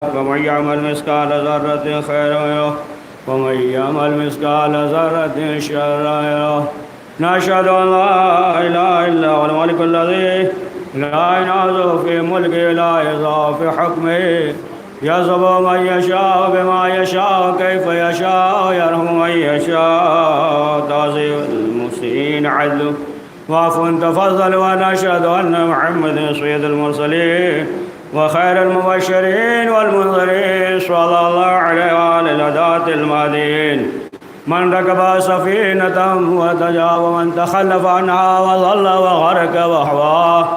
ومن يعمل مثقال ذرة خيرا يره ومن يعمل مثقال ذرة شرا يره. نشهد أن لا إله إلا هو الملك الذي لا ينازع في ملكه لا يضع في حكمه يصب من يشاء بما يشاء كيف يشاء يرحم من يشاء تعزي المحسنين عدله وعفو تفضل. ونشهد أن محمدا سيد المرسلين وخير المبشرين والمنذرين صلى الله عليه وعلى الهداة المهديين من ركب سفينة وتجاوز من تخلف عنها وظل وغرق وحواه.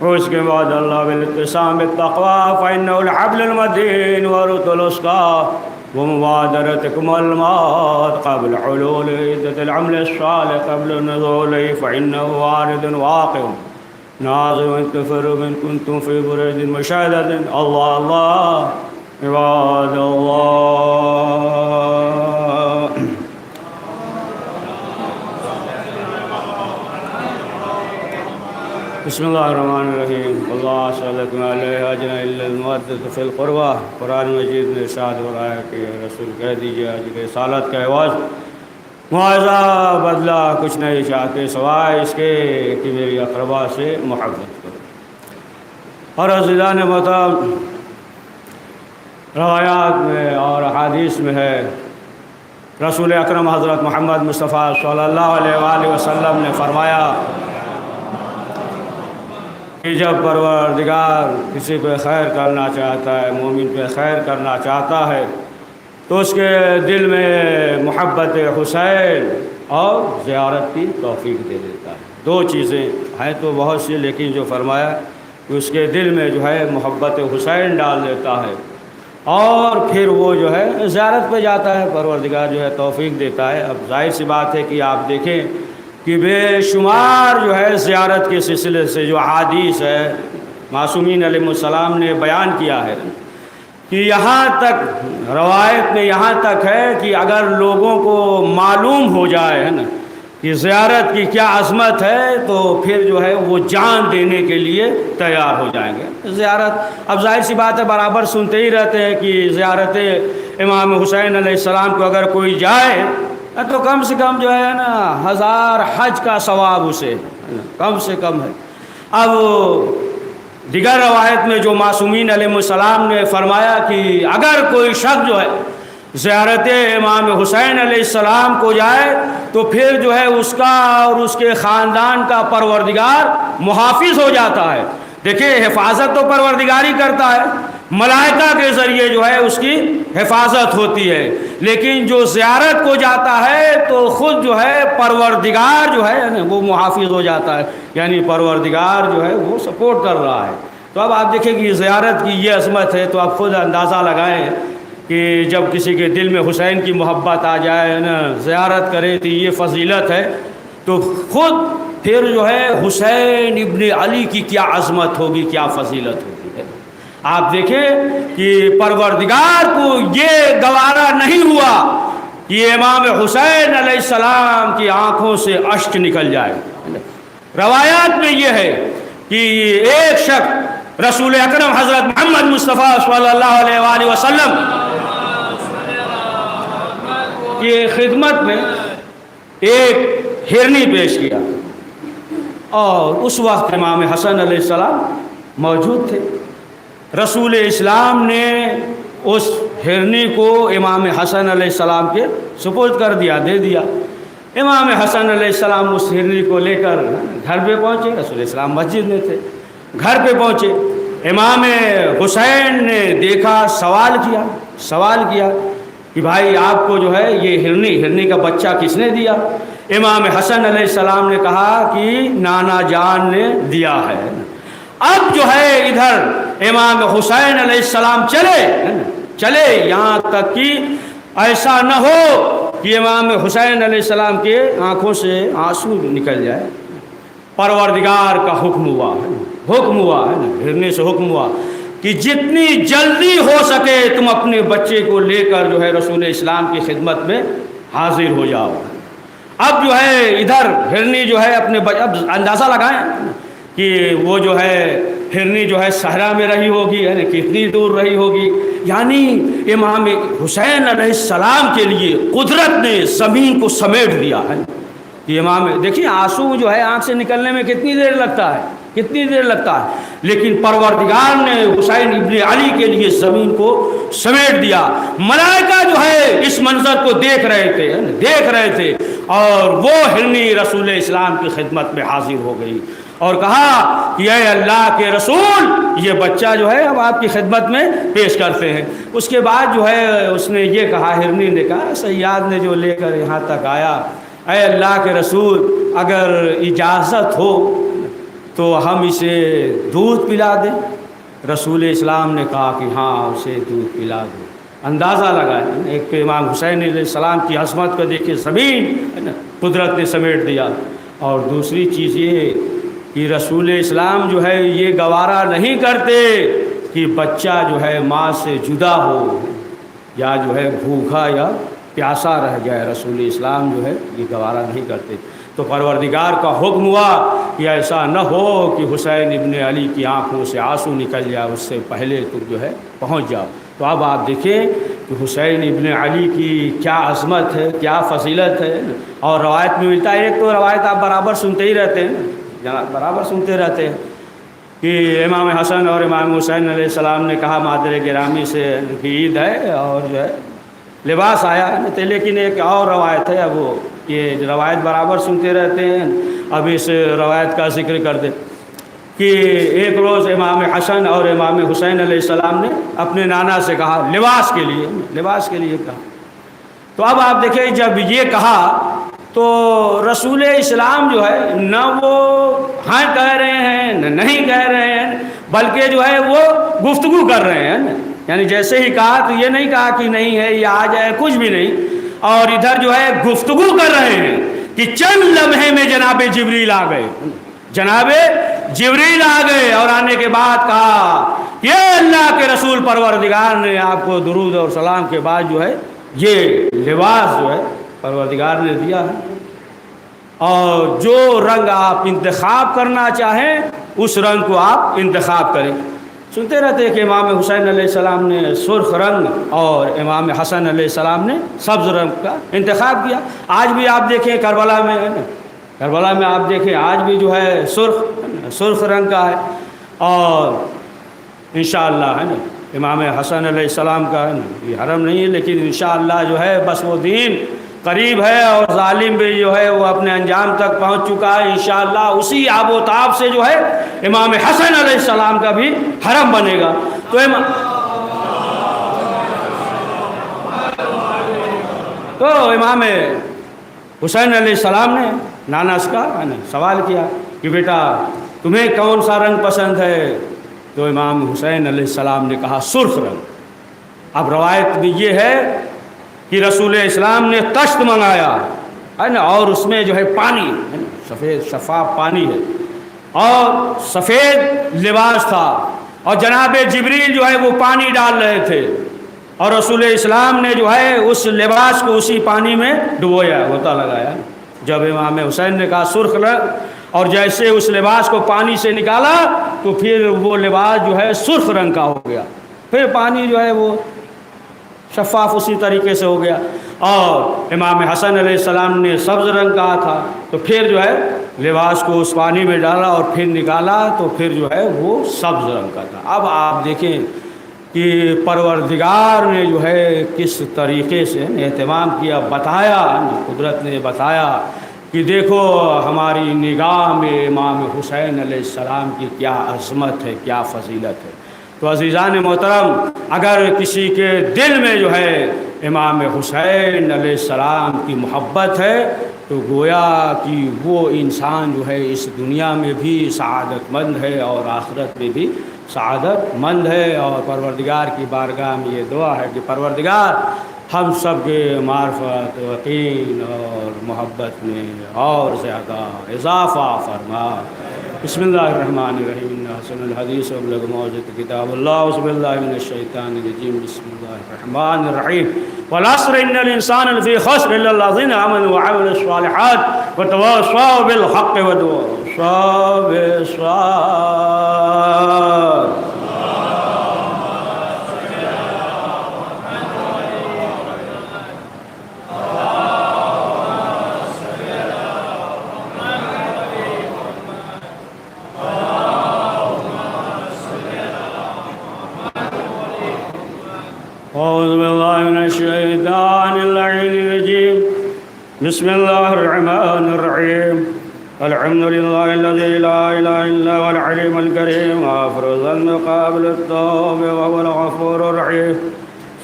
أوصيكم عباد الله بالاتسام بالتقوى فإنه الحبل المتين ورث الأسقى ومبادرتكم الموت قبل حلول عدة العمل الصالح قبل نزوله فإنه وارد واقع ناظر إن تفروا من كنتم في بريد مشاهدة. الله الله عباد الله. بسم الله الرحمن الرحیم. اللہ صلی اللہ علیہ اجنا الا المودۃ فی القربہ. قرآن مجید نے ارشاد ہو رہا ہے کہ رسول کہہ دیجیے آج کے رسالت کا عوض معاوضہ بدلہ کچھ نہیں چاہتے سوائے اس کے کہ میری اقربا سے محبت کرو. اور عزیزان محترم روایات میں اور احادیث میں ہے رسول اکرم حضرت محمد مصطفیٰ صلی اللہ علیہ وآلہ وسلم نے فرمایا کہ جب پروردگار کسی پہ خیر کرنا چاہتا ہے مومن پہ خیر کرنا چاہتا ہے تو اس کے دل میں محبت حسین اور زیارت کی توفیق دے دیتا ہے. دو چیزیں ہیں تو بہت سی لیکن جو فرمایا کہ اس کے دل میں جو ہے محبت حسین ڈال دیتا ہے اور پھر وہ جو ہے زیارت پہ جاتا ہے پروردگار جو ہے توفیق دیتا ہے. اب ظاہر سی بات ہے کہ آپ دیکھیں کہ بے شمار جو ہے زیارت کے سلسلے سے جو احادیث ہے معصومین علیہ السلام نے بیان کیا ہے کہ یہاں تک روایت میں یہاں تک ہے کہ اگر لوگوں کو معلوم ہو جائے ہے نا کہ زیارت کی کیا عظمت ہے تو پھر جو ہے وہ جان دینے کے لیے تیار ہو جائیں گے. زیارت اب ظاہر سی بات ہے برابر سنتے ہی رہتے ہیں کہ زیارت امام حسین علیہ السلام کو اگر کوئی جائے تو کم سے کم جو ہے نا 1000 حج کا ثواب اسے کم سے کم ہے. اب دیگر روایت میں جو معصومین علیہ السلام نے فرمایا کہ اگر کوئی شخص جو ہے زیارت امام حسین علیہ السلام کو جائے تو پھر جو ہے اس کا اور اس کے خاندان کا پروردگار محافظ ہو جاتا ہے. دیکھیں حفاظت تو پروردگار ہی کرتا ہے ملائکہ کے ذریعے جو ہے اس کی حفاظت ہوتی ہے لیکن جو زیارت کو جاتا ہے تو خود جو ہے پروردگار جو ہے وہ محافظ ہو جاتا ہے یعنی پروردگار جو ہے وہ سپورٹ کر رہا ہے. تو اب آپ دیکھیں کہ زیارت کی یہ عظمت ہے تو آپ خود اندازہ لگائیں کہ جب کسی کے دل میں حسین کی محبت آ جائے نا زیارت کرے تو یہ فضیلت ہے تو خود پھر جو ہے حسین ابن علی کی کیا عظمت ہوگی کیا فضیلت ہوگی. آپ دیکھیں کہ پروردگار کو یہ گوارا نہیں ہوا کہ امام حسین علیہ السلام کی آنکھوں سے اشک نکل جائے. روایات میں یہ ہے کہ ایک شخص رسول اکرم حضرت محمد مصطفیٰ صلی اللہ علیہ وآلہ وسلم کی خدمت میں ایک ہرنی پیش کیا اور اس وقت امام حسن علیہ السلام موجود تھے. رسول اسلام نے اس ہرنی کو امام حسن علیہ السلام کے سپرد کر دیا دے دیا. امام حسن علیہ السلام اس ہرنی کو لے کر گھر پہ پہنچے. رسول اسلام مسجد میں تھے گھر پہ پہنچے. امام حسین نے دیکھا سوال کیا کہ بھائی آپ کو جو ہے یہ ہرنی کا بچہ کس نے دیا. امام حسن علیہ السلام نے کہا کہ نانا جان نے دیا ہے. اب جو ہے ادھر امام حسین علیہ السلام چلے یہاں تک کہ ایسا نہ ہو کہ امام حسین علیہ السلام کے آنکھوں سے آنسو نکل جائے. پروردگار کا حکم ہوا ہے نا ہرنے سے حکم ہوا کہ جتنی جلدی ہو سکے تم اپنے بچے کو لے کر جو ہے رسول اسلام کی خدمت میں حاضر ہو جاؤ. اب جو ہے ادھر ہرنی جو ہے اپنے اب اندازہ لگائیں کہ وہ جو ہے ہرنی جو ہے صحرا میں رہی ہوگی، ہے نا، کتنی دور رہی ہوگی. یعنی امام حسین علیہ السلام کے لیے قدرت نے زمین کو سمیٹ دیا ہے. کہ امام دیکھیے آنسو جو ہے آنکھ سے نکلنے میں کتنی دیر لگتا ہے، کتنی دیر لگتا ہے، لیکن پروردگار نے حسین ابن علی کے لیے زمین کو سمیٹ دیا. ملائکہ جو ہے اس منظر کو دیکھ رہے تھے اور وہ ہرنی رسول اسلام کی خدمت میں حاضر ہو گئی اور کہا کہ اے اللہ کے رسول، یہ بچہ جو ہے اب آپ کی خدمت میں پیش کرتے ہیں. اس کے بعد جو ہے اس نے یہ کہا، ہرنی نے کہا، صیاد نے جو لے کر یہاں تک آیا، اے اللہ کے رسول اگر اجازت ہو تو ہم اسے دودھ پلا دیں. رسول اسلام نے کہا کہ ہاں اسے دودھ پلا دو. اندازہ لگائے، ایک تو امام حسین علیہ السلام کی عظمت کو دیکھے زمین قدرت نے سمیٹ دیا، اور دوسری چیز یہ کہ رسول اسلام جو ہے یہ گوارا نہیں کرتے کہ بچہ جو ہے ماں سے جدا ہو یا جو ہے بھوکا یا پیاسا رہ جائے. رسول اسلام جو ہے یہ گوارا نہیں کرتے. تو پروردگار کا حکم ہوا کہ ایسا نہ ہو کہ حسین ابن علی کی آنکھوں سے آنسو نکل جائے، اس سے پہلے تم جو ہے پہنچ جاؤ. تو اب آپ دیکھیں کہ حسین ابن علی کی کیا عظمت ہے، کیا فضیلت ہے. اور روایت میں ملتا ہے، ایک تو روایت آپ برابر سنتے ہی رہتے ہیں، جناب برابر سنتے رہتے ہیں کہ امام حسن اور امام حسین علیہ السلام نے کہا مادر گرامی سے کہ عید ہے اور جو ہے لباس آیا ہے. لیکن ایک اور روایت ہے، اب وہ یہ روایت برابر سنتے رہتے ہیں. اب اس روایت کا ذکر کر دیں کہ ایک روز امام حسن اور امام حسین علیہ السلام نے اپنے نانا سے کہا لباس کے لیے کہا. تو اب آپ دیکھیں جب یہ کہا تو رسول اسلام جو ہے نہ وہ ہاں کہہ رہے ہیں نہ نہیں کہہ رہے ہیں، بلکہ جو ہے وہ گفتگو کر رہے ہیں. یعنی جیسے ہی کہا تو یہ نہیں کہا کہ نہیں ہے یہ آ جائے، کچھ بھی نہیں، اور ادھر جو ہے گفتگو کر رہے ہیں کہ چند لمحے میں جناب جبریل آ گئے. جناب جبریل آ گئے اور آنے کے بعد کہا یہ اللہ کے رسول پروردگار نے آپ کو درود اور سلام کے بعد جو ہے یہ لباس جو ہے پروردگار نے دیا ہے، اور جو رنگ آپ انتخاب کرنا چاہیں اس رنگ کو آپ انتخاب کریں. سنتے رہتے ہیں کہ امام حسین علیہ السلام نے سرخ رنگ اور امام حسن علیہ السلام نے سبز رنگ کا انتخاب کیا. آج بھی آپ دیکھیں کربلا میں ہے نا، کربلا میں آپ دیکھیں آج بھی جو ہے سرخ رنگ کا ہے. اور انشاءاللہ ہے نا امام حسن علیہ السلام کا ہے نا یہ حرم نہیں ہے، لیکن انشاءاللہ جو ہے بس وہ دین قریب ہے اور ظالم بھی جو ہے وہ اپنے انجام تک پہنچ چکا ہے. انشاءاللہ اسی آب و تاب سے جو ہے امام حسن علیہ السلام کا بھی حرم بنے گا. تو امام حسین علیہ السلام نے نانا کا سوال کیا کہ بیٹا تمہیں کون سا رنگ پسند ہے؟ تو امام حسین علیہ السلام نے کہا سرخ رنگ. اب روایت میں یہ ہے کہ رسول اسلام نے طشت منگایا ہے نا، اور اس میں جو ہے پانی سفید شفاف پانی ہے اور سفید لباس تھا، اور جناب جبریل جو ہے وہ پانی ڈال رہے تھے، اور رسول اسلام نے جو ہے اس لباس کو اسی پانی میں ڈبویا ہوتا لگایا. جب امام حسین نے کہا سرخ رنگ، اور جیسے اس لباس کو پانی سے نکالا تو پھر وہ لباس جو ہے سرخ رنگ کا ہو گیا، پھر پانی جو ہے وہ شفاف اسی طریقے سے ہو گیا. اور امام حسن علیہ السلام نے سبز رنگ کہا تھا تو پھر جو ہے لباس کو اس پانی میں ڈالا اور پھر نکالا تو پھر جو ہے وہ سبز رنگ کا تھا. اب آپ دیکھیں کہ پروردگار نے جو ہے کس طریقے سے اہتمام کیا، بتایا، قدرت نے بتایا کہ دیکھو ہماری نگاہ میں امام حسین علیہ السلام کی کیا عظمت ہے، کیا فضیلت ہے. تو عزیزان محترم، اگر کسی کے دل میں جو ہے امام حسین علیہ السلام کی محبت ہے تو گویا کہ وہ انسان جو ہے اس دنیا میں بھی سعادت مند ہے اور آخرت میں بھی سعادت مند ہے. اور پروردگار کی بارگاہ میں یہ دعا ہے کہ پروردگار ہم سب کے معرفت، یقین اور محبت میں اور زیادہ اضافہ فرما. بسم اللہ الرحمن الرحیم. حسن الحدیث وابلغ موعظۃ کتاب اللہ. بسم اللہ من الشیطان الرجیم. بسم اللہ الرحمن الرحیم. والعصر ان الانسان لفی خسر الا الذین آمنوا وعملوا الصالحات وتواصوا بالحق وتواصوا صاد. أعوذ بالله من الشيطان اللعين الرجيم. بسم الله الرحمن الرحيم. الحمد لله الذي لا إله إلا هو العليم الكريم غافر الذنب قابل التوب وهو الغفور الرحيم.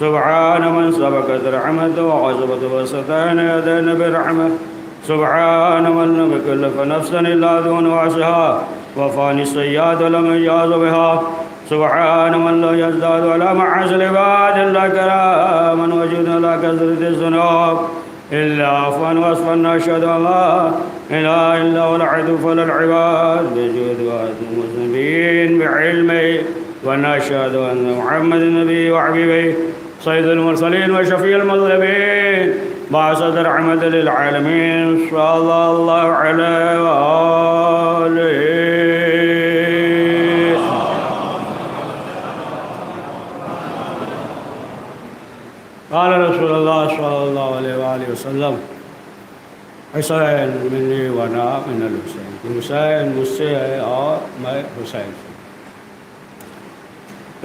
سبحان من سبقت رحمته وعزبت وستان يدين برحمة. سبحان من لم يكلف نفسا إلا دون وعسها وفاني السيئات ولم يجاز بها. سبحان من لا يزداد ولا معاصي العباد إلا كراما وجودا لا كثرة الذنوب إلا عفوا وصفا. نشهد أن لا إله إلا هو العدو للعباد بجود المذنبين بعلمه. ونشهد أن محمد النبي وحبيبه سيد المرسلين وشفيع المذنبين بعثة رحمة للعالمين صلى الله عليه وآله. قال رسول الله صلى الله عليه وآله وسلم حسین منی ونا من الحسین. حسین مجھ سے ہے اور میں حسین سے.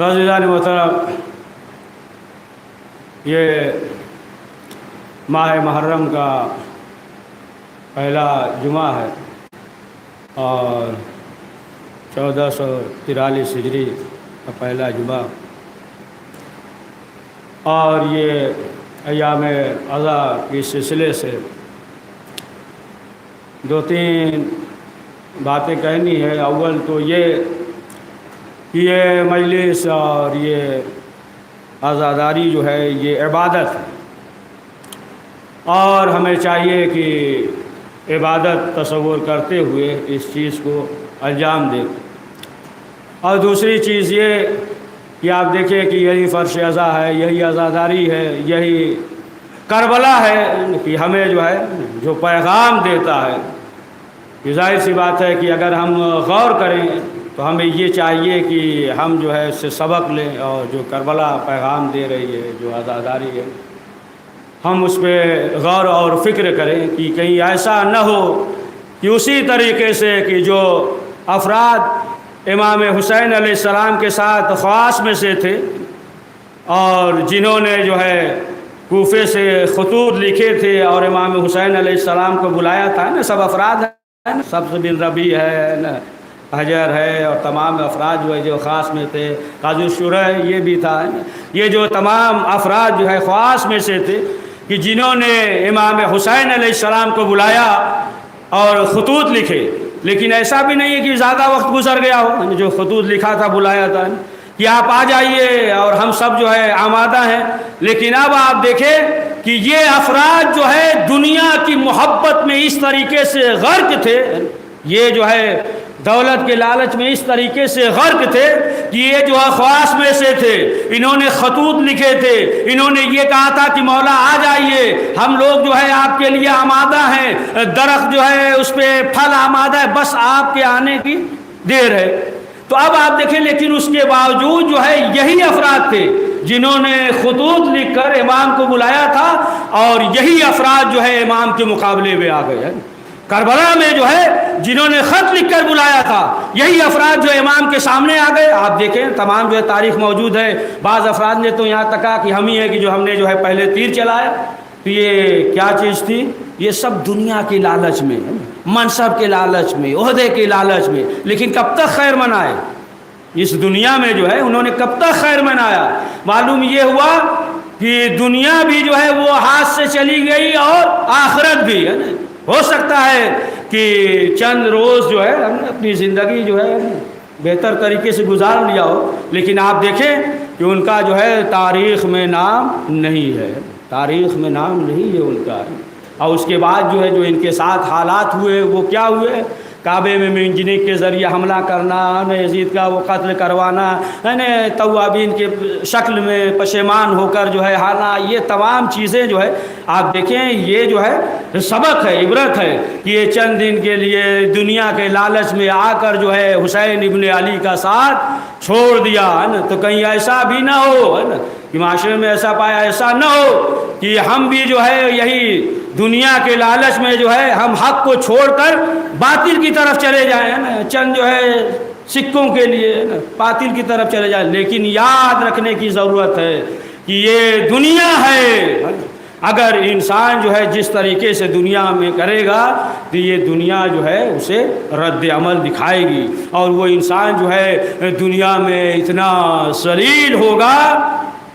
عزیزان محترم، یہ ماہ محرم کا پہلا جمعہ ہے اور 1443 ہجری کا پہلا جمعہ، اور یہ ایام اضحیٰ کے سلسلے سے دو تین باتیں کہنی ہے. اول تو یہ مجلس اور یہ عزاداری جو ہے یہ عبادت ہے، اور ہمیں چاہیے کہ عبادت تصور کرتے ہوئے اس چیز کو انجام دیں. اور دوسری چیز یہ کہ آپ دیکھیں کہ یہی فرش عزا ہے، یہی عزاداری ہے، یہی کربلا ہے کہ ہمیں جو ہے جو پیغام دیتا ہے. یہ ظاہر سی بات ہے کہ اگر ہم غور کریں تو ہمیں یہ چاہیے کہ ہم جو ہے اس سے سبق لیں، اور جو کربلا پیغام دے رہی ہے، جو عزاداری ہے، ہم اس پہ غور اور فکر کریں کہ کہیں ایسا نہ ہو کہ اسی طریقے سے کہ جو افراد امام حسین علیہ السلام کے ساتھ خواص میں سے تھے اور جنہوں نے جو ہے کوفے سے خطوط لکھے تھے اور امام حسین علیہ السلام کو بلایا تھا نا، سب افراد ہیں، سبز بن ربیع ہے نا، حجر ہے، اور تمام افراد جو ہے جو خاص میں تھے، قاضی الشرح یہ بھی تھا. یہ جو تمام افراد جو ہے خواص میں سے تھے کہ جنہوں نے امام حسین علیہ السلام کو بلایا اور خطوط لکھے. لیکن ایسا بھی نہیں ہے کہ زیادہ وقت گزر گیا ہو. جو خطوط لکھا تھا، بلایا تھا کہ آپ آ جائیے اور ہم سب جو ہے آمادہ ہیں. لیکن اب آپ دیکھیں کہ یہ افراد جو ہے دنیا کی محبت میں اس طریقے سے غرق تھے، یہ جو ہے دولت کے لالچ میں اس طریقے سے غرق تھے کہ یہ جو ہے خواص میں سے تھے. انہوں نے خطوط لکھے تھے، انہوں نے یہ کہا تھا کہ مولا آ جائیے، ہم لوگ جو ہے آپ کے لیے آمادہ ہیں، درخت جو ہے اس پہ پھل آمادہ ہے، بس آپ کے آنے کی دیر ہے. تو اب آپ دیکھیں، لیکن اس کے باوجود جو ہے یہی افراد تھے جنہوں نے خطوط لکھ کر امام کو بلایا تھا، اور یہی افراد جو ہے امام کے مقابلے میں آ گئے. کربلا میں جو ہے جنہوں نے خط لکھ کر بلایا تھا، یہی افراد جو امام کے سامنے آ گئے. آپ دیکھیں تمام جو ہے تاریخ موجود ہے. بعض افراد نے تو یہاں تک کہا کہ ہم ہی ہیں کہ جو ہم نے جو ہے پہلے تیر چلایا. تو یہ کیا چیز تھی؟ یہ سب دنیا کے لالچ میں، منصب کے لالچ میں، عہدے کے لالچ میں. لیکن کب تک خیر منائے اس دنیا میں جو ہے انہوں نے کب تک خیر منایا؟ معلوم یہ ہوا کہ دنیا بھی جو ہے وہ ہاتھ سے چلی گئی اور آخرت بھی ہے نا. ہو سکتا ہے کہ چند روز جو ہے ہم نے اپنی زندگی جو ہے بہتر طریقے سے گزار لیا ہو، لیکن آپ دیکھیں کہ ان کا جو ہے تاریخ میں نام نہیں ہے، تاریخ میں نام نہیں ہے ان کا. اور اس کے بعد جو ہے جو ان کے ساتھ حالات ہوئے وہ کیا ہوئے کعبے میں منجنیق کے ذریعے حملہ کرنا، یزید کا وہ قتل کروانا، توابین کے شکل میں پشیمان ہو کر جو ہے حالہ، یہ تمام چیزیں جو ہے آپ دیکھیں یہ جو ہے سبق ہے، عبرت ہے کہ یہ چند دن کے لیے دنیا کے لالچ میں آ کر جو ہے حسین ابن علی کا ساتھ چھوڑ دیا ہے نا، تو کہیں ایسا بھی نہ ہو ہے نا کہ معاشرے میں ایسا پایا، ایسا نہ ہو کہ ہم بھی جو ہے یہی دنیا کے لالچ میں جو ہے ہم حق کو چھوڑ کر باطل کی طرف چلے جائیں ہے نا، چند جو ہے سکوں کے لیے باطل کی طرف چلے جائیں۔ لیکن یاد رکھنے کی ضرورت ہے کہ یہ دنیا ہے، اگر انسان جو ہے جس طریقے سے دنیا میں کرے گا تو یہ دنیا جو ہے اسے رد عمل دکھائے گی، اور وہ انسان جو ہے دنیا میں اتنا ذلیل ہوگا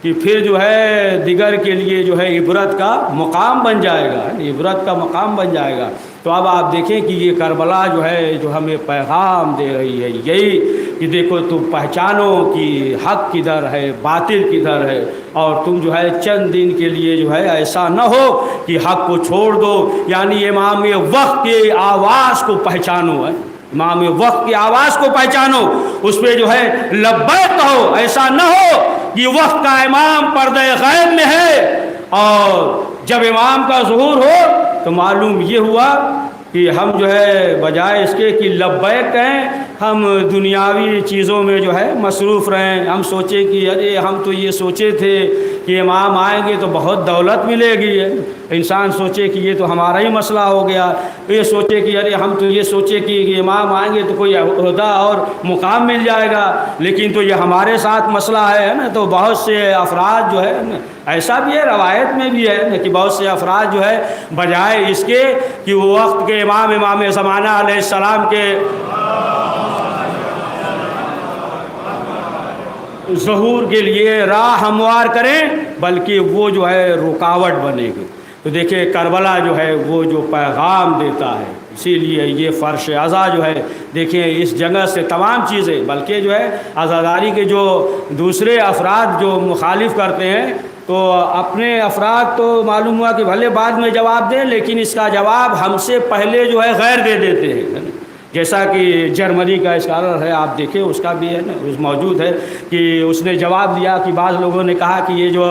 کہ پھر جو ہے دیگر کے لیے جو ہے عبرت کا مقام بن جائے گا، عبرت کا مقام بن جائے گا۔ تو اب آپ دیکھیں کہ یہ کربلا جو ہے جو ہمیں پیغام دے رہی ہے یہی کہ دیکھو تم پہچانو کہ حق کدھر ہے، باطل کدھر ہے، اور تم جو ہے چند دن کے لیے جو ہے ایسا نہ ہو کہ حق کو چھوڑ دو، یعنی امام وقت کی آواز کو پہچانو ہے، امام وقت کی آواز کو پہچانو، اس پہ جو ہے لبیک کہو، ایسا نہ ہو کہ وقت کا امام پردہ غیب میں ہے اور جب امام کا ظہور ہو تو معلوم یہ ہوا کہ ہم جو ہے بجائے اس کے کہ لبیک کہیں ہم دنیاوی چیزوں میں جو ہے مصروف رہیں، ہم سوچے کہ ارے ہم تو یہ سوچے تھے کہ امام آئیں گے تو بہت دولت ملے گی، انسان سوچے کہ یہ تو ہمارا ہی مسئلہ ہو گیا، یہ سوچے کہ ارے ہم تو یہ سوچے کہ امام آئیں گے تو کوئی عہدہ اور مقام مل جائے گا، لیکن تو یہ ہمارے ساتھ مسئلہ ہے نا۔ تو بہت سے افراد جو ہے ایسا بھی ہے، روایت میں بھی ہے کہ بہت سے افراد جو ہے بجائے اس کے کہ وہ وقت کے امام زمانہ علیہ السلام کے ظہور کے لیے راہ ہموار کریں بلکہ وہ جو ہے رکاوٹ بنے گی۔ تو دیکھیں کربلا جو ہے وہ جو پیغام دیتا ہے، اسی لیے یہ فرش عزا جو ہے دیکھیں اس جگہ سے تمام چیزیں، بلکہ جو ہے عزاداری کے جو دوسرے افراد جو مخالف کرتے ہیں تو اپنے افراد تو معلوم ہوا کہ بھلے بعد میں جواب دیں، لیکن اس کا جواب ہم سے پہلے جو ہے غیر دے دیتے ہیں، جیسا کہ جرمنی کا اسکالر ہے آپ دیکھیں اس کا بھی ہے نا موجود ہے کہ اس نے جواب دیا کہ بعض لوگوں نے کہا کہ یہ جو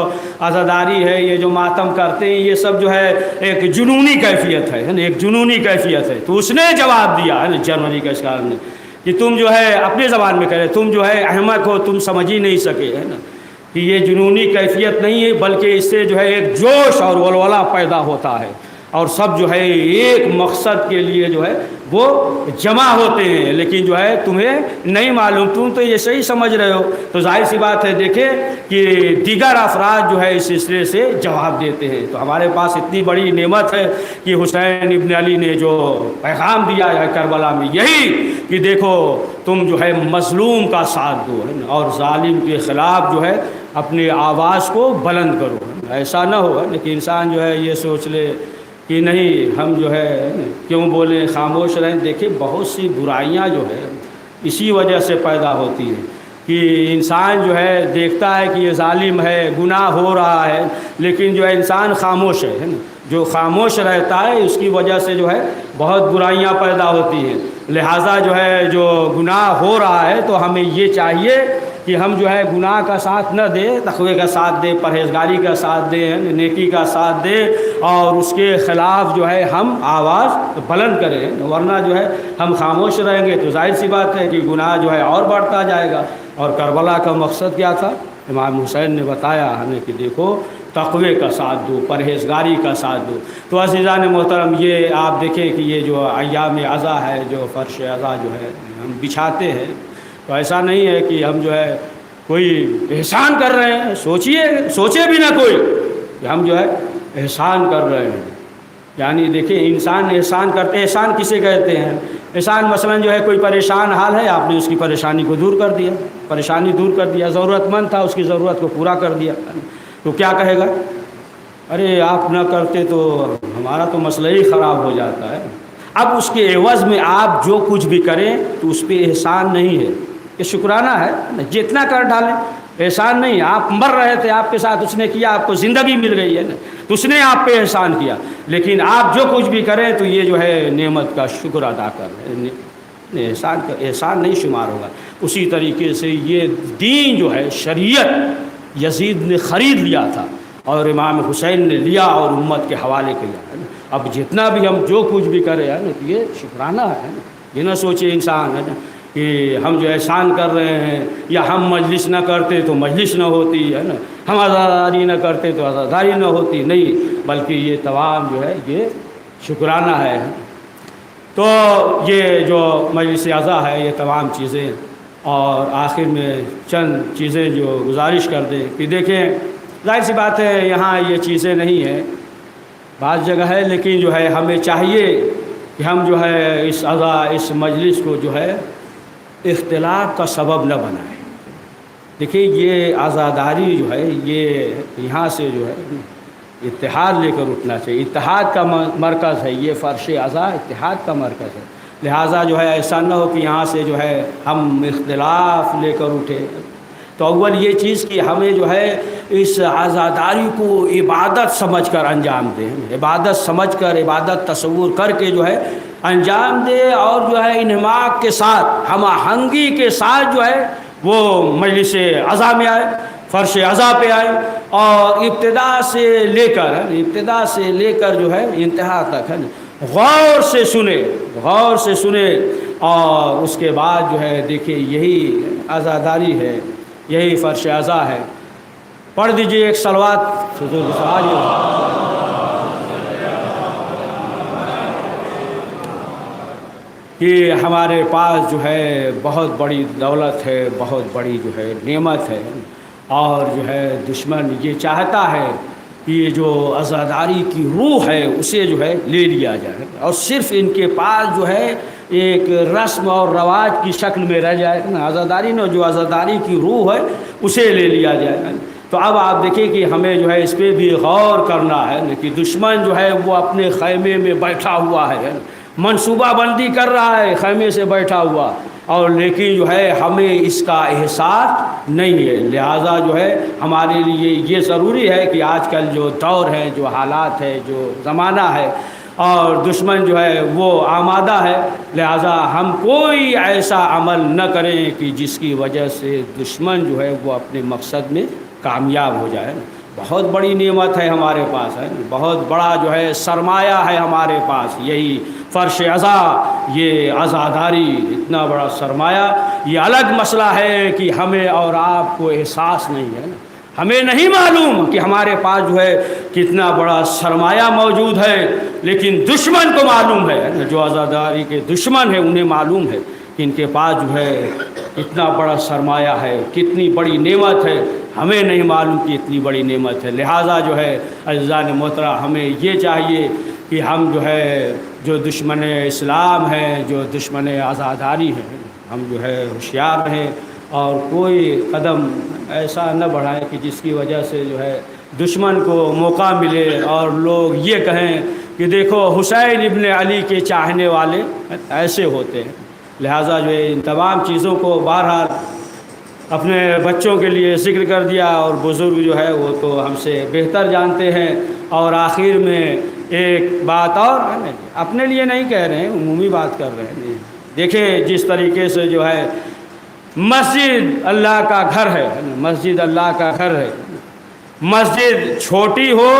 عزاداری ہے، یہ جو ماتم کرتے ہیں، یہ سب جو ہے ایک جنونی کیفیت ہے نا، ایک جنونی کیفیت ہے۔ تو اس نے جواب دیا ہے نا جرمنی کا اسکالر نے کہ تم جو ہے اپنے زبان میں کرے، تم جو ہے احمق ہو، تم سمجھ ہی نہیں سکے ہے نا کہ یہ جنونی کیفیت نہیں ہے بلکہ اس سے جو ہے ایک جوش اور ولولہ پیدا ہوتا ہے، اور سب جو ہے ایک مقصد کے لیے جو ہے وہ جمع ہوتے ہیں، لیکن جو ہے تمہیں نہیں معلوم، تم تو یہ صحیح سمجھ رہے ہو۔ تو ظاہر سی بات ہے دیکھیں کہ دیگر افراد جو ہے اس سلسلے سے جواب دیتے ہیں۔ تو ہمارے پاس اتنی بڑی نعمت ہے کہ حسین ابن علی نے جو پیغام دیا ہے کربلا میں یہی کہ دیکھو تم جو ہے مظلوم کا ساتھ دو اور ظالم کے خلاف جو ہے اپنی آواز کو بلند کرو۔ ایسا نہ ہو کہ انسان جو ہے یہ سوچ لے کہ نہیں ہم جو ہے کیوں بولیں، خاموش رہیں۔ دیکھیں بہت سی برائیاں جو ہے اسی وجہ سے پیدا ہوتی ہیں کہ انسان جو ہے دیکھتا ہے کہ یہ ظالم ہے، گناہ ہو رہا ہے، لیکن جو ہے انسان خاموش ہے نا، جو خاموش رہتا ہے اس کی وجہ سے جو ہے بہت برائیاں پیدا ہوتی ہیں۔ لہٰذا جو ہے جو گناہ ہو رہا ہے تو ہمیں یہ چاہیے کہ ہم جو ہے گناہ کا ساتھ نہ دیں، تقوی کا ساتھ دیں، پرہیزگاری کا ساتھ دیں، نیکی کا ساتھ دیں، اور اس کے خلاف جو ہے ہم آواز بلند کریں، ورنہ جو ہے ہم خاموش رہیں گے تو ظاہر سی بات ہے کہ گناہ جو ہے اور بڑھتا جائے گا۔ اور کربلا کا مقصد کیا تھا؟ امام حسین نے بتایا ہمیں کہ دیکھو تقوی کا ساتھ دو، پرہیزگاری کا ساتھ دو۔ تو عزیزان محترم یہ آپ دیکھیں کہ یہ جو ایام عزا ہے، جو فرش عزا جو ہے ہم بچھاتے ہیں، تو ایسا نہیں ہے کہ ہم جو ہے کوئی احسان کر رہے ہیں، سوچے بھی نہ کوئی کہ ہم جو ہے احسان کر رہے ہیں۔ یعنی دیکھیں انسان احسان کرتے، احسان کسے کہتے ہیں؟ احسان مثلا جو ہے کوئی پریشان حال ہے، آپ نے اس کی پریشانی کو دور کر دیا، پریشانی دور کر دیا، ضرورت مند تھا اس کی ضرورت کو پورا کر دیا، تو کیا کہے گا؟ ارے آپ نہ کرتے تو ہمارا تو مسئلہ ہی خراب ہو جاتا ہے۔ اب اس کے عوض میں آپ جو کچھ بھی کریں تو اس پہ احسان نہیں ہے، یہ شکرانہ ہے، جتنا کر ڈالیں احسان نہیں۔ آپ مر رہے تھے، آپ کے ساتھ اس نے کیا، آپ کو زندگی مل گئی ہے نا، تو اس نے آپ پہ احسان کیا، لیکن آپ جو کچھ بھی کریں تو یہ جو ہے نعمت کا شکر ادا کر رہے ہیں۔ احسان نہیں شمار ہوگا۔ اسی طریقے سے یہ دین جو ہے شریعت یزید نے خرید لیا تھا اور امام حسین نے لیا اور امت کے حوالے کیا ہے نا۔ اب جتنا بھی ہم جو کچھ بھی کرے ہے نا یہ شکرانہ ہے نا، یہ نہ سوچے انسان ہے نا کہ ہم جو احسان کر رہے ہیں یا ہم مجلس نہ کرتے تو مجلس نہ ہوتی ہے نا، ہم عزاداری نہ کرتے تو عزاداری نہ ہوتی، نہیں، بلکہ یہ تمام جو ہے یہ شکرانہ ہے۔ تو یہ جو مجلس عزا ہے یہ تمام چیزیں، اور آخر میں چند چیزیں جو گزارش کر دیں کہ دیکھیں ظاہر سی بات ہے یہاں یہ چیزیں نہیں ہیں، بعض جگہ ہے، لیکن جو ہے ہمیں چاہیے کہ ہم جو ہے اس عزا اس مجلس کو جو ہے اختلاف کا سبب نہ بنائیں۔ دیکھیے یہ عزاداری جو ہے یہ یہاں سے جو ہے اتحاد لے کر اٹھنا چاہیے، اتحاد کا مرکز ہے یہ فرش عزا، اتحاد کا مرکز ہے، لہٰذا جو ہے ایسا نہ ہو کہ یہاں سے جو ہے ہم اختلاف لے کر اٹھے۔ تو اول یہ چیز کہ ہمیں جو ہے اس عزاداری کو عبادت سمجھ کر انجام دیں، عبادت سمجھ کر، عبادت تصور کر کے جو ہے انجام دے، اور جو ہے انہماک کے ساتھ، ہم آہنگی کے ساتھ جو ہے وہ مجلس عزا میں آئے، فرش عزا پہ آئے، اور ابتدا سے لے کر جو ہے انتہا تک ہے غور سے سنے، اور اس کے بعد جو ہے دیکھیے یہی عزاداری ہے، یہی فرش عزا ہے۔ پڑھ دیجئے ایک صلوات حضور کہ ہمارے پاس جو ہے بہت بڑی دولت ہے، بہت بڑی جو ہے نعمت ہے، اور جو ہے دشمن یہ چاہتا ہے کہ یہ جو عزاداری کی روح ہے اسے جو ہے لے لیا جائے، اور صرف ان کے پاس جو ہے ایک رسم اور رواج کی شکل میں رہ جائے نا، عزاداری نہ، جو عزاداری کی روح ہے اسے لے لیا جائے۔ تو اب آپ دیکھیں کہ ہمیں جو ہے اس پہ بھی غور کرنا ہے کہ دشمن جو ہے وہ اپنے خیمے میں بیٹھا ہوا ہے، منصوبہ بندی کر رہا ہے خیمے سے بیٹھا ہوا، اور لیکن جو ہے ہمیں اس کا احساس نہیں ہے، لہٰذا جو ہے ہمارے لیے یہ ضروری ہے کہ آج کل جو دور ہے، جو حالات ہے، جو زمانہ ہے، اور دشمن جو ہے وہ آمادہ ہے، لہٰذا ہم کوئی ایسا عمل نہ کریں کہ جس کی وجہ سے دشمن جو ہے وہ اپنے مقصد میں کامیاب ہو جائے۔ بہت بڑی نعمت ہے ہمارے پاس ہے، بہت بڑا جو ہے سرمایہ ہے ہمارے پاس، یہی فرش عزا، یہ عزاداری، اتنا بڑا سرمایہ۔ یہ الگ مسئلہ ہے کہ ہمیں اور آپ کو احساس نہیں ہے نا، ہمیں نہیں معلوم کہ ہمارے پاس جو ہے کتنا بڑا سرمایہ موجود ہے، لیکن دشمن کو معلوم ہے، جو عزاداری کے دشمن ہیں انہیں معلوم ہے کہ ان کے پاس جو ہے اتنا بڑا سرمایہ ہے، کتنی بڑی نعمت ہے، ہمیں نہیں معلوم کہ اتنی بڑی نعمت ہے۔ لہٰذا جو ہے عزیزان محترم ہمیں یہ چاہیے کہ ہم جو ہے جو دشمن اسلام ہے، جو دشمن عزاداری ہیں، ہم جو ہے ہوشیار رہیں، اور کوئی قدم ایسا نہ بڑھائیں کہ جس کی وجہ سے جو ہے دشمن کو موقع ملے اور لوگ یہ کہیں کہ دیکھو حسین ابن علی کے چاہنے والے ایسے ہوتے ہیں۔ لہٰذا جو ہے ان تمام چیزوں کو بہرحال اپنے بچوں کے لیے ذکر کر دیا، اور بزرگ جو ہے وہ تو ہم سے بہتر جانتے ہیں۔ اور آخر میں ایک بات اور اپنے لیے نہیں کہہ رہے ہیں، عمومی بات کر رہے ہیں۔ دیکھیں جس طریقے سے جو ہے مسجد اللہ کا گھر ہے، مسجد اللہ کا گھر ہے، مسجد چھوٹی ہو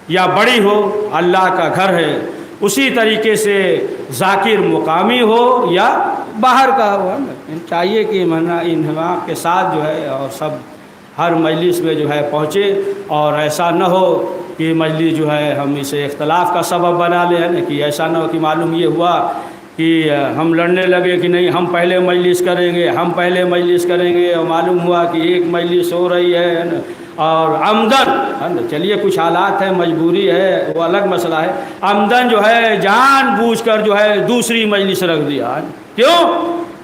یا بڑی ہو اللہ کا گھر ہے، اسی طریقے سے ذاکر مقامی ہو یا باہر کا ہو، چاہیے کہ انہماک کے ساتھ جو ہے اور سب ہر مجلس میں جو ہے پہنچے، اور ایسا نہ ہو کہ مجلس جو ہے ہم اسے اختلاف کا سبب بنا لیں، کہ ایسا نہ ہو کہ معلوم یہ ہوا کہ ہم لڑنے لگے کہ نہیں ہم پہلے مجلس کریں گے، ہم پہلے مجلس کریں گے، اور معلوم ہوا کہ ایک مجلس ہو رہی ہے اور عمدن، چلیے کچھ حالات ہیں، مجبوری ہے، وہ الگ مسئلہ ہے، عمدن جو ہے جان بوجھ کر جو ہے دوسری مجلس رکھ دیا۔ کیوں؟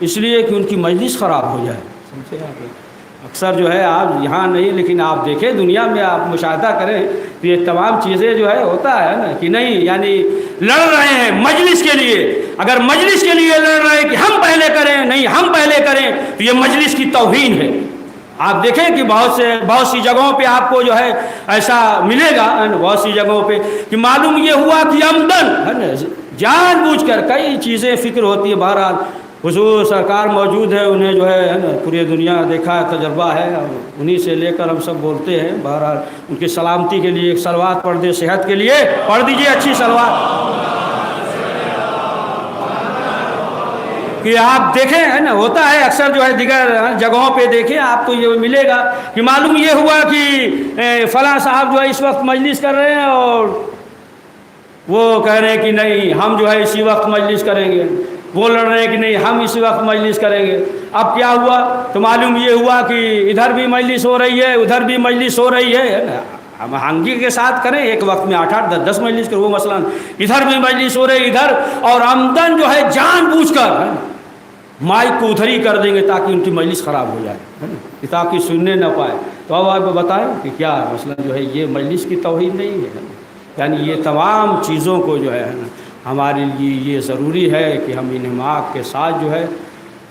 اس لیے کہ ان کی مجلس خراب ہو جائے۔ سمجھے آپ؟ اکثر جو ہے آپ یہاں نہیں لیکن آپ دیکھیں دنیا میں آپ مشاہدہ کریں تو یہ تمام چیزیں جو ہے ہوتا ہے نا کہ نہیں، یعنی لڑ رہے ہیں مجلس کے لیے، اگر مجلس کے لیے لڑ رہے ہیں کہ ہم پہلے کریں، نہیں ہم پہلے کریں، تو یہ مجلس کی توہین ہے۔ آپ دیکھیں کہ بہت سی جگہوں پہ آپ کو جو ہے ایسا ملے گا، بہت سی جگہوں پہ کہ معلوم یہ ہوا کہ عمدن جان بوجھ کر کئی چیزیں فکر ہوتی ہے. بہرحال حضور سرکار موجود ہے، انہیں جو ہے نا پوری دنیا دیکھا ہے، تجربہ ہے، اور انہی سے لے کر ہم سب بولتے ہیں. بہرحال ان کی سلامتی کے لیے ایک صلوات پڑھ دے، صحت کے لیے پڑھ دیجئے اچھی صلوات. کہ آپ دیکھیں ہے نا، ہوتا ہے اکثر جو ہے دیگر جگہوں پہ دیکھیں آپ کو یہ ملے گا کہ معلوم یہ ہوا کہ فلاں صاحب جو ہے اس وقت مجلس کر رہے ہیں اور وہ کہہ رہے ہیں کہ نہیں ہم جو ہے اسی وقت مجلس کریں گے، وہ لڑ رہے ہیں کہ نہیں ہم اسی وقت مجلس کریں گے. اب کیا ہوا تو معلوم یہ ہوا کہ ادھر بھی مجلس ہو رہی ہے، ادھر بھی مجلس ہو رہی ہے نا. ہم آہنگی کے ساتھ کریں، ایک وقت میں 8 10 مجلس کریں. وہ مثلا ادھر بھی مجلس ہو رہی ادھر، اور آمدن جو ہے جان بوجھ کر مائک کو ادھر ہی کر دیں گے تاکہ ان کی مجلس خراب ہو جائے، تاکہ سننے نہ پائے. تو اب آپ بتائیں کہ کیا مثلا جو ہے یہ مجلس کی توہین نہیں ہے. یعنی یہ تمام چیزوں کو جو ہے ہمارے لیے یہ ضروری ہے کہ ہم ان نعمات کے ساتھ جو ہے،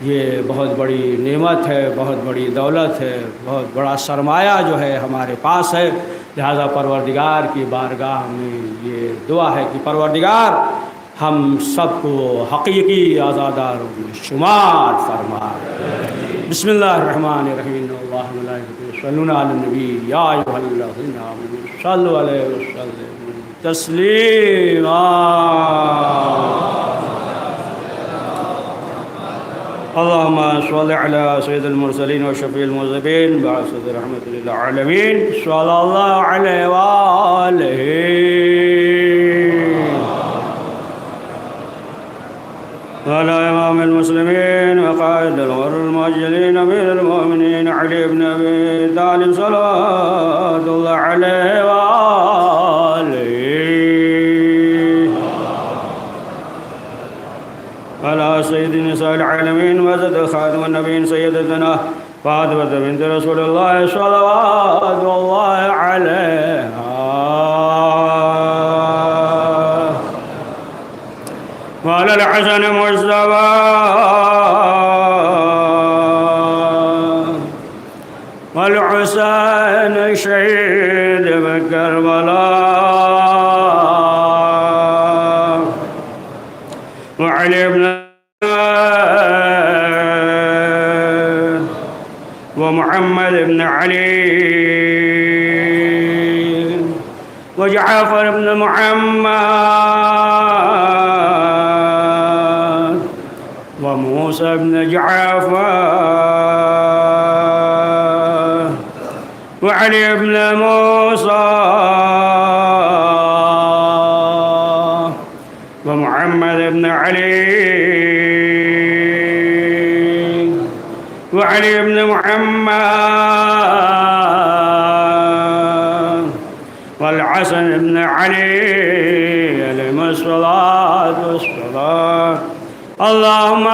یہ بہت بڑی نعمت ہے، بہت بڑی دولت ہے، بہت بڑا سرمایہ جو ہے ہمارے پاس ہے. لہذا پروردگار کی بارگاہ میں یہ دعا ہے کہ پروردگار ہم سب کو حقیقی آزاداروں میں شمار فرما. بسم اللہ الرحمن الرحیم. اللہ ملائکۃ یصلون علی النبی یا ایھا الذین آمنوا صلوا علیہ وسلموا تسلیما. اللهم صل على سيد المرسلين وشفيع المذنبين بعثة رحمة للعالمين صلى الله عليه وآله. وعلى إمام المسلمين وقائد الغر المؤجلين أمير المؤمنين علي بن أبي طالب صلوات الله عليه وآله. على سيد نساء العالمين وزد خاتم النبيين سيدتنا فاطمة بنت رسول الله صلوات الله عليها. وعلى الحسن مصطفى والحسين شهيد بكربلاء وعلي بن ومحمد بن علي وجعفر بن محمد وموسى بن جعفر وعلي بن موسى ومحمد بن علي وعلي بن محمد والحسن بن علي عليهم الصلاة والسلام. اللهم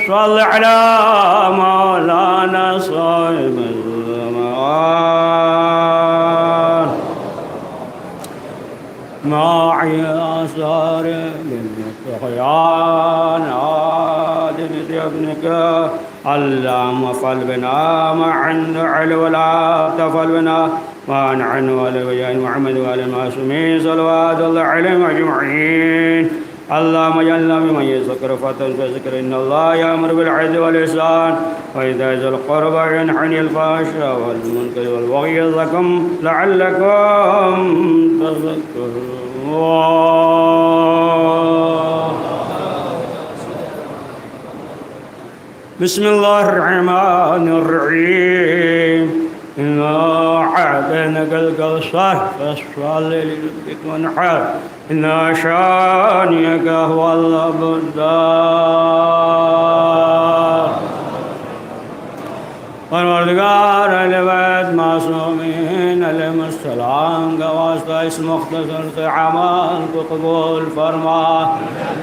صل على مولانا صاحب الزمان ماعي آثار للطغيان عادل ابنك. اللهم فل بنا معن على ولا تفل بنا وعن عنه ولويان محمد وعلى المعصومين صلوات الله عليهم أجمعين. اللهم اجعلنا ممن يذكر فذكر ان الله يأمر بالعدل والإحسان وإيتاء ذي القربى وينهى عن الفحشاء والمنكر والبغي يعظكم لعلكم تذكرون. بسم الله الرحمن الرحيم. إنا أعطيناك الكوثر فصل لربك وانحر إن شانئك هو الأبتر. پروردگار اہل بیت معصومین علیہم السلام کا واسطہ اس مختصر سے عمل کو قبول فرما.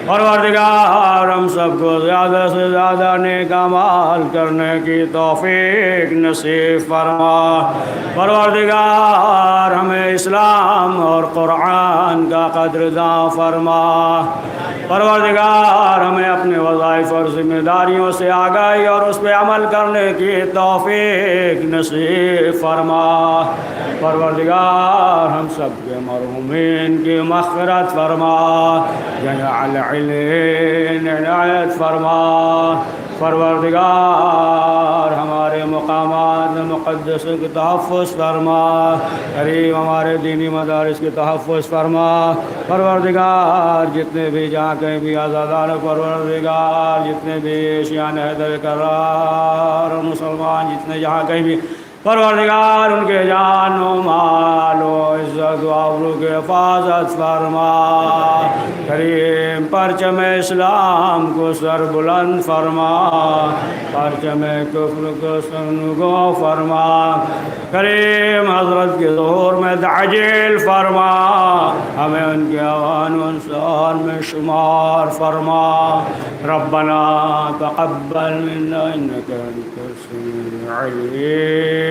پروردگار ہم سب کو زیادہ سے زیادہ نیک اعمال کرنے کی توفیق نصیب فرما. پروردگار ہمیں اسلام اور قرآن کا قدر داں فرما. پروردگار ہمیں اپنے وظائف اور ذمہ داریوں سے آگاہی اور اس پہ عمل کرنے کی توفیق توفیق نصیب فرما پروردگار ہم سب کے مرحومین کی مغفرت فرما جعل علین عنایت فرما پروردگار ہمارے مقامات مقدس کے تحفظ فرما کریم ہمارے دینی مدارس کے تحفظ فرما پروردگار جتنے بھی جہاں کہیں بھی آزادان پروردگار جتنے بھی شیعان حیدر کرار اور مسلمان جتنے جہاں کہیں بھی پروردگار ان کے جان و مال و عزت و آبرو کے حفاظت فرما کریم پرچم اسلام کو سر بلند فرما پرچم کفر کو سرنگو فرما کریم حضرت کے ظہور میں تعجیل فرما ہمیں ان کے اوان و انسان میں شمار فرما ربنا تقبل منا انك انت السميع العليم